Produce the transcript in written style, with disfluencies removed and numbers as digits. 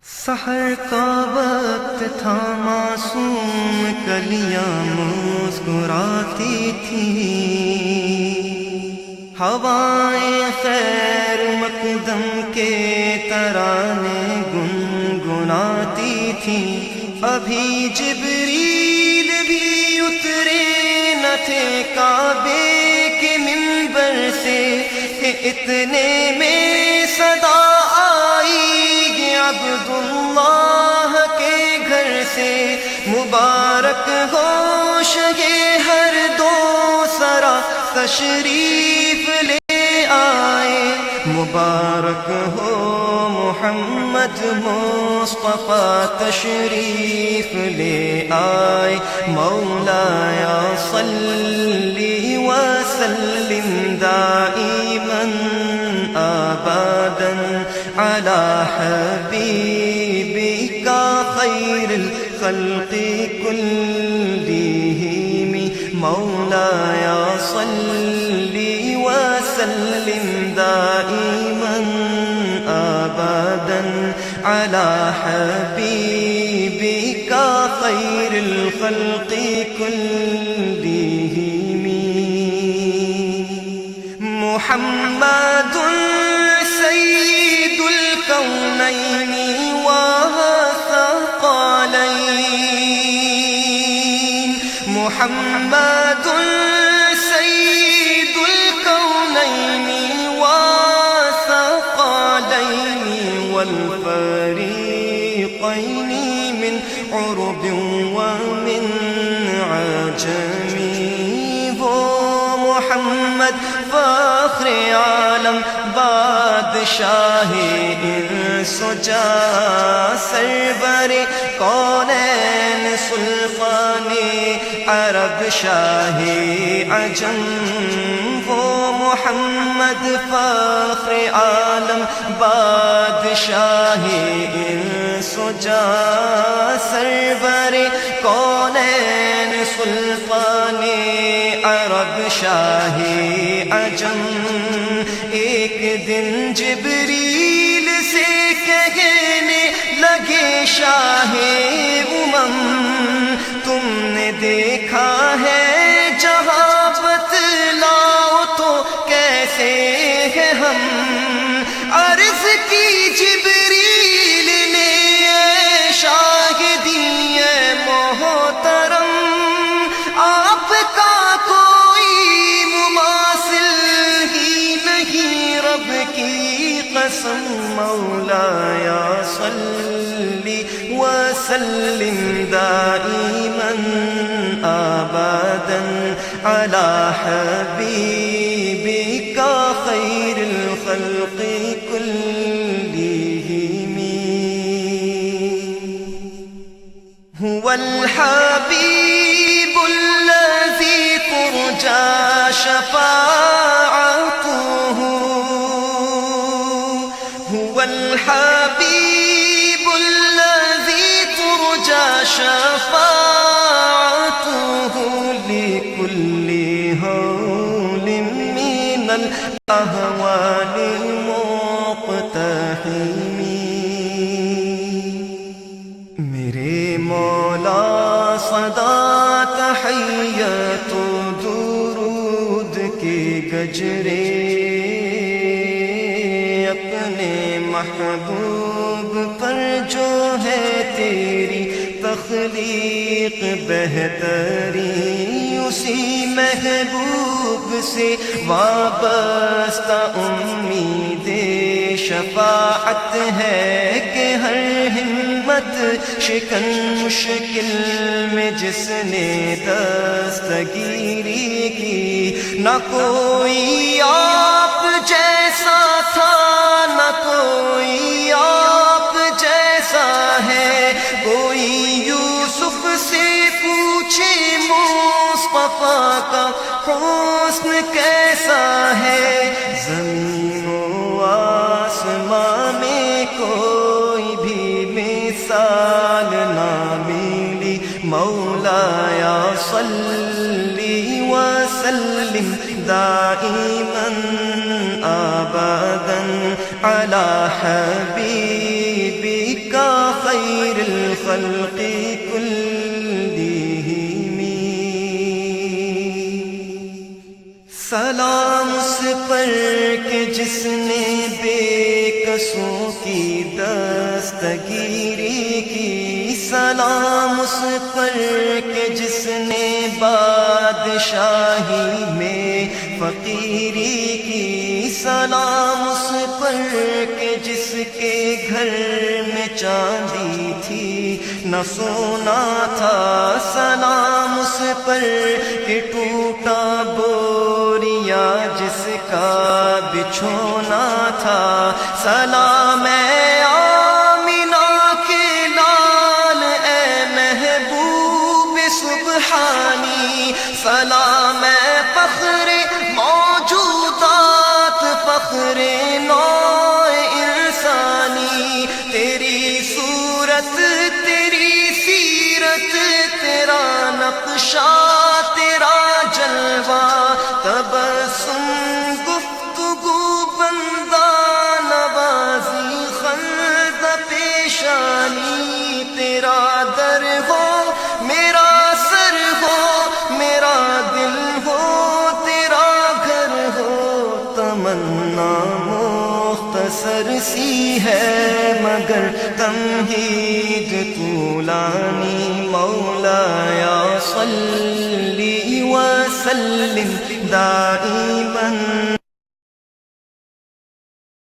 سحر کا وقت تھا، معصوم کلیاں مسکراتی تھیں، ہوائیں خیر مقدم کے ترانے گنگناتی تھیں۔ ابھی جبریل بھی اترے نہ تھے کعبے کے منبر سے کہ اتنے میں صدا آئی عبداللہ کے گھر سے۔ مبارک ہو شگے ہر دو سرا تشریف لے آئے، مبارک ہو محمد مصطفیٰ تشریف لے آئے۔ مولایا صلی وسلم دائما ابدا علی حبیبک خیر الخلق کلہم۔ مولایا صلی وسلم دائما ابدا علی حبیبک خیر الخلق کلہم۔ محمد سید الکونین والثقلین، محمد سید الکونین والثقلین والفریقین من عرب ومن عجم۔ وہ محمد فخر عالم بادشاہ انس و جاں، سرور کونین سلطان عرب شاہ عجم۔ وہ محمد فخر عالم بادشاہ انس و جاں، سرور کونین سلطان عرب شاہ عجم۔ ایک دن جبریل سے کہنے لگے شاہ امم، تم نے دیکھا ہے جہاں، بتلاؤ تو کیسے ہیں ہم۔ عرض کی جبریل نے شاہ دیے محترم، آپ کا کوئی مماثل ہی نہیں رب کی قسم۔ مولایا صلی وسلم دائما ابدا علی حبیبک خیر الخلق کلہم۔ هو الحبیب الذی ترجى شفاعته، هو الحبیب الذی ترجى شفاعته لكل هول من الاهوال المقتحم۔ میرے مولا صدا تحیت و درود کے گجرے، اپنے محبوب پر جو ہے تیری تخلیق بہتری، اسی محبوب سے وابستہ امید شفاعت ہے کہ ہر ہمت شکن مشکل میں جس نے دستگیری کی، نہ کوئی آپ جیسا تھا نہ کوئی آپ جیسا ہے۔ کوئی یوسف سے پوچھے مصطفیٰ کا حسن کیسا ہے، زمین و آسمان میں کوئی بھی مثال نہ ملی۔ مولایا صلی وسلم دائما ابدا علی حبیبک الخلق كلهم سلام اس پر کہ جس نے بے قصوں کی دستگیری کی سلام اس پر کہ جس نے بادشاہی میں فقیری کی سلام اس پر کہ جس کے گھر میں چاندی تھی نہ سونا تھا سلام اس پر کہ ٹوٹا بوریا جس کا بچھونا تھا سلام سلام فخر موجودات فخر نوع انسانی تیری صورت تیری سیرت تیرا نقشہ تیرا جلوہ تبسم گفتگو بندہ نوازی خلد پیشانی تیرا در ہو میرا سر ہو میرا دل ہو تیرا گھر ہو تمنا مختصر سی ہے مگر تمہید طولانی مولایا صلی وسلم دائما